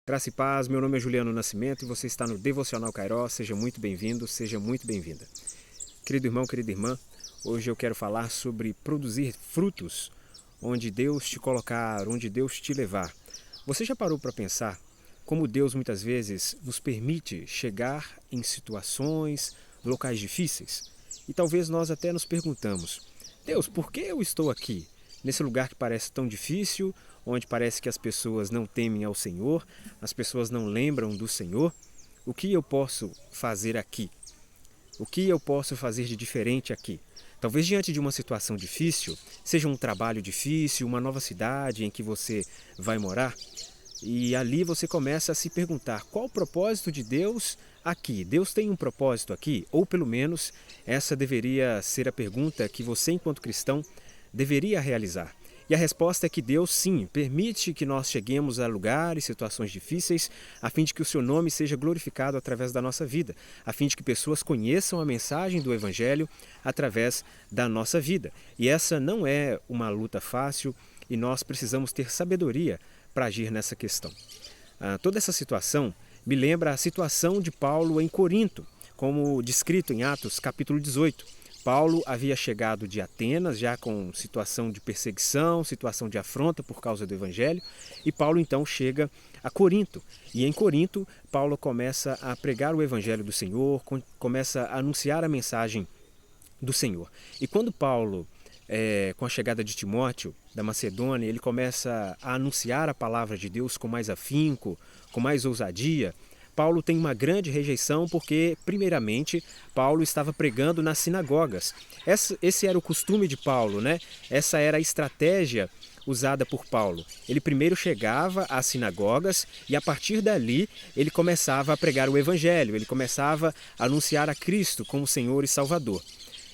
Graça e paz, meu nome é Juliano Nascimento e você está no Devocional Kairós. Seja muito bem-vindo, seja muito bem-vinda. Querido irmão, querida irmã, hoje eu quero falar sobre produzir frutos onde Deus te colocar, onde Deus te levar. Você já parou para pensar como Deus muitas vezes nos permite chegar em situações, locais difíceis? E talvez nós até nos perguntamos: Deus, por que eu estou aqui? Nesse lugar que parece tão difícil, onde parece que as pessoas não temem ao Senhor, as pessoas não lembram do Senhor, o que eu posso fazer aqui? O que eu posso fazer de diferente aqui? Talvez diante de uma situação difícil, seja um trabalho difícil, uma nova cidade em que você vai morar, e ali você começa a se perguntar: qual o propósito de Deus aqui? Deus tem um propósito aqui? Ou pelo menos essa deveria ser a pergunta que você, enquanto cristão, deveria realizar. E a resposta é que Deus, sim, permite que nós cheguemos a lugares, situações difíceis, a fim de que o seu nome seja glorificado através da nossa vida, a fim de que pessoas conheçam a mensagem do Evangelho através da nossa vida. E essa não é uma luta fácil e nós precisamos ter sabedoria para agir nessa questão. Toda essa situação me lembra a situação de Paulo em Corinto, como descrito em Atos capítulo 18. Paulo havia chegado de Atenas já com situação de perseguição, situação de afronta por causa do Evangelho, e Paulo então chega a Corinto. E em Corinto, Paulo começa a pregar o Evangelho do Senhor, começa a anunciar a mensagem do Senhor. E quando Paulo, com a chegada de Timóteo, da Macedônia, ele começa a anunciar a palavra de Deus com mais afinco, com mais ousadia, Paulo tem uma grande rejeição porque, primeiramente, Paulo estava pregando nas sinagogas. Esse era o costume de Paulo, né? Essa era a estratégia usada por Paulo. Ele primeiro chegava às sinagogas e, a partir dali, ele começava a pregar o Evangelho, ele começava a anunciar a Cristo como Senhor e Salvador.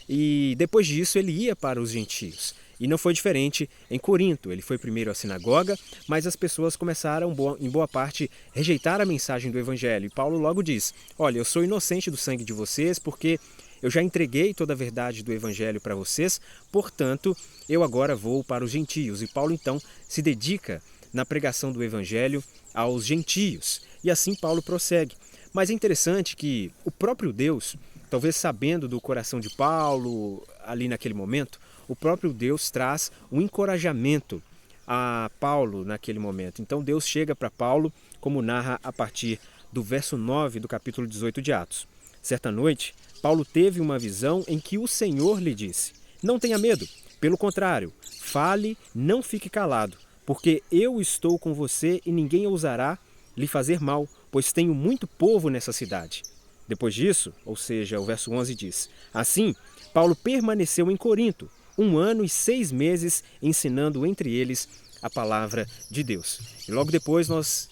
E depois disso ele ia para os gentios. E não foi diferente em Corinto. Ele foi primeiro à sinagoga, mas as pessoas começaram, em boa parte, rejeitar a mensagem do Evangelho. E Paulo logo diz: olha, eu sou inocente do sangue de vocês, porque eu já entreguei toda a verdade do Evangelho para vocês, portanto, eu agora vou para os gentios. E Paulo então se dedica na pregação do Evangelho aos gentios. E assim Paulo prossegue. Mas é interessante que o próprio Deus, talvez sabendo do coração de Paulo ali naquele momento, o próprio Deus traz um encorajamento a Paulo naquele momento. Então Deus chega para Paulo, como narra a partir do verso 9 do capítulo 18 de Atos. Certa noite, Paulo teve uma visão em que o Senhor lhe disse: não tenha medo, pelo contrário, fale, não fique calado, porque eu estou com você e ninguém ousará lhe fazer mal, pois tenho muito povo nessa cidade. Depois disso, ou seja, o verso 11 diz: assim, Paulo permaneceu em Corinto 1 ano e 6 meses ensinando entre eles a palavra de Deus. E logo depois nós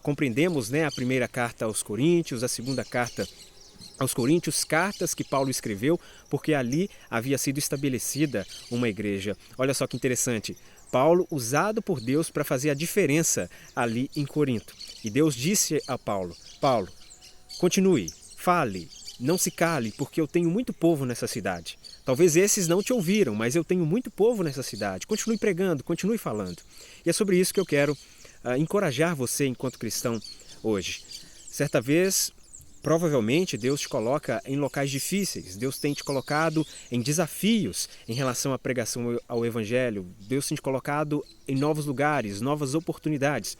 compreendemos, né, a primeira carta aos Coríntios, a segunda carta aos Coríntios, cartas que Paulo escreveu, porque ali havia sido estabelecida uma igreja. Olha só que interessante, Paulo usado por Deus para fazer a diferença ali em Corinto. E Deus disse a Paulo: Paulo, continue, fale, não se cale, porque eu tenho muito povo nessa cidade. Talvez esses não te ouviram, mas eu tenho muito povo nessa cidade. Continue pregando, continue falando. E é sobre isso que eu quero encorajar você enquanto cristão hoje. Certa vez, provavelmente, Deus te coloca em locais difíceis. Deus tem te colocado em desafios em relação à pregação ao Evangelho. Deus tem te colocado em novos lugares, novas oportunidades.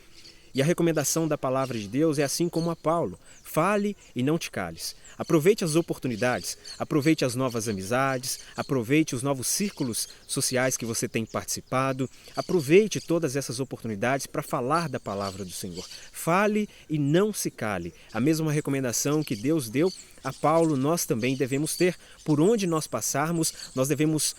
E a recomendação da palavra de Deus é assim como a Paulo: fale e não te cales. Aproveite as oportunidades, aproveite as novas amizades, aproveite os novos círculos sociais que você tem participado, aproveite todas essas oportunidades para falar da palavra do Senhor. Fale e não se cale. A mesma recomendação que Deus deu a Paulo, nós também devemos ter. Por onde nós passarmos, nós devemos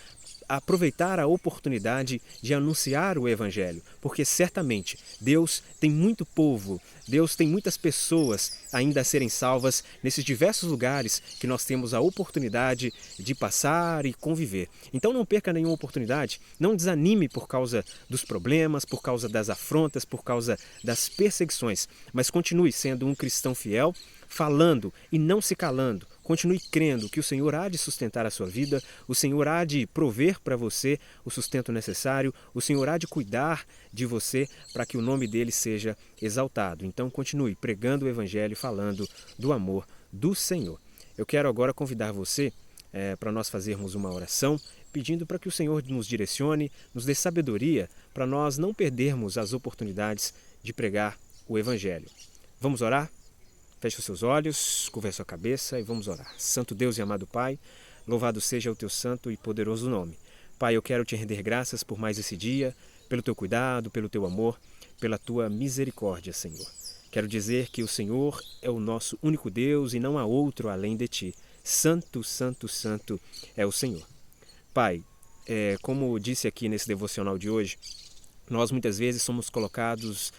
aproveitar a oportunidade de anunciar o Evangelho, porque certamente Deus tem muito povo, Deus tem muitas pessoas ainda a serem salvas nesses diversos lugares que nós temos a oportunidade de passar e conviver. Então não perca nenhuma oportunidade, não desanime por causa dos problemas, por causa das afrontas, por causa das perseguições, mas continue sendo um cristão fiel, falando e não se calando, Continue crendo que o Senhor há de sustentar a sua vida, o Senhor há de prover para você o sustento necessário, o Senhor há de cuidar de você para que o nome dele seja exaltado. Então continue pregando o Evangelho, falando do amor do Senhor. Eu quero agora convidar você para nós fazermos uma oração, pedindo para que o Senhor nos direcione, nos dê sabedoria para nós não perdermos as oportunidades de pregar o Evangelho. Vamos orar? Feche os seus olhos, curva a sua cabeça e vamos orar. Santo Deus e amado Pai, louvado seja o teu santo e poderoso nome. Pai, eu quero te render graças por mais esse dia, pelo teu cuidado, pelo teu amor, pela tua misericórdia, Senhor. Quero dizer que o Senhor é o nosso único Deus e não há outro além de ti. Santo, santo, santo é o Senhor. Pai, como disse aqui nesse devocional de hoje, nós muitas vezes somos colocados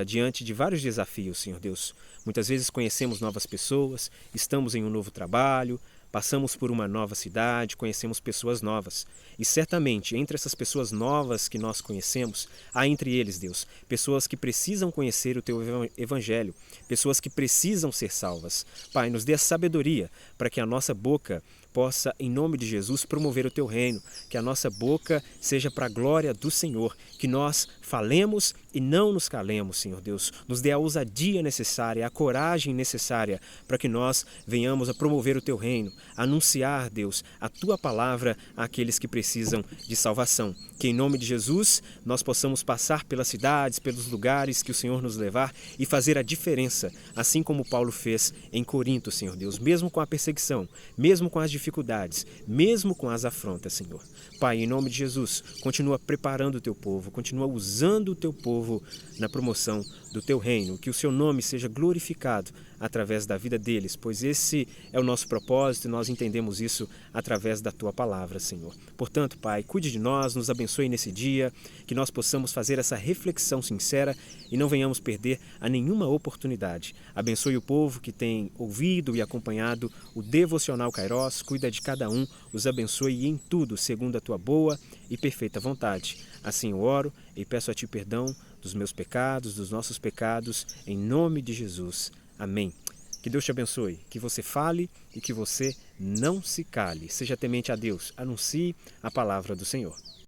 diante de vários desafios, Senhor Deus. Muitas vezes conhecemos novas pessoas, estamos em um novo trabalho, passamos por uma nova cidade, conhecemos pessoas novas. E certamente, entre essas pessoas novas que nós conhecemos, há entre eles, Deus, pessoas que precisam conhecer o Teu Evangelho, pessoas que precisam ser salvas. Pai, nos dê a sabedoria para que a nossa boca possa, em nome de Jesus, promover o Teu reino, que a nossa boca seja para a glória do Senhor, que nós falemos e não nos calemos, Senhor Deus. Nos dê a ousadia necessária, a coragem necessária para que nós venhamos a promover o Teu reino, a anunciar, Deus, a Tua palavra àqueles que precisam de salvação. Que em nome de Jesus nós possamos passar pelas cidades, pelos lugares que o Senhor nos levar e fazer a diferença, assim como Paulo fez em Corinto, Senhor Deus, mesmo com a perseguição, mesmo com as dificuldades, mesmo com as afrontas, Senhor. Pai, em nome de Jesus, continua preparando o Teu povo, continua usando o Teu povo na promoção do Teu reino, que o Seu nome seja glorificado através da vida deles, pois esse é o nosso propósito e nós entendemos isso através da Tua palavra, Senhor. Portanto, Pai, cuide de nós, nos abençoe nesse dia, que nós possamos fazer essa reflexão sincera e não venhamos perder a nenhuma oportunidade. Abençoe o povo que tem ouvido e acompanhado o Devocional Kairos, cuida de cada um, os abençoe em tudo, segundo a Tua boa e perfeita vontade. Assim eu oro e peço a Ti perdão dos meus pecados, dos nossos pecados, em nome de Jesus. Amém. Que Deus te abençoe, que você fale e que você não se cale. Seja temente a Deus, anuncie a palavra do Senhor.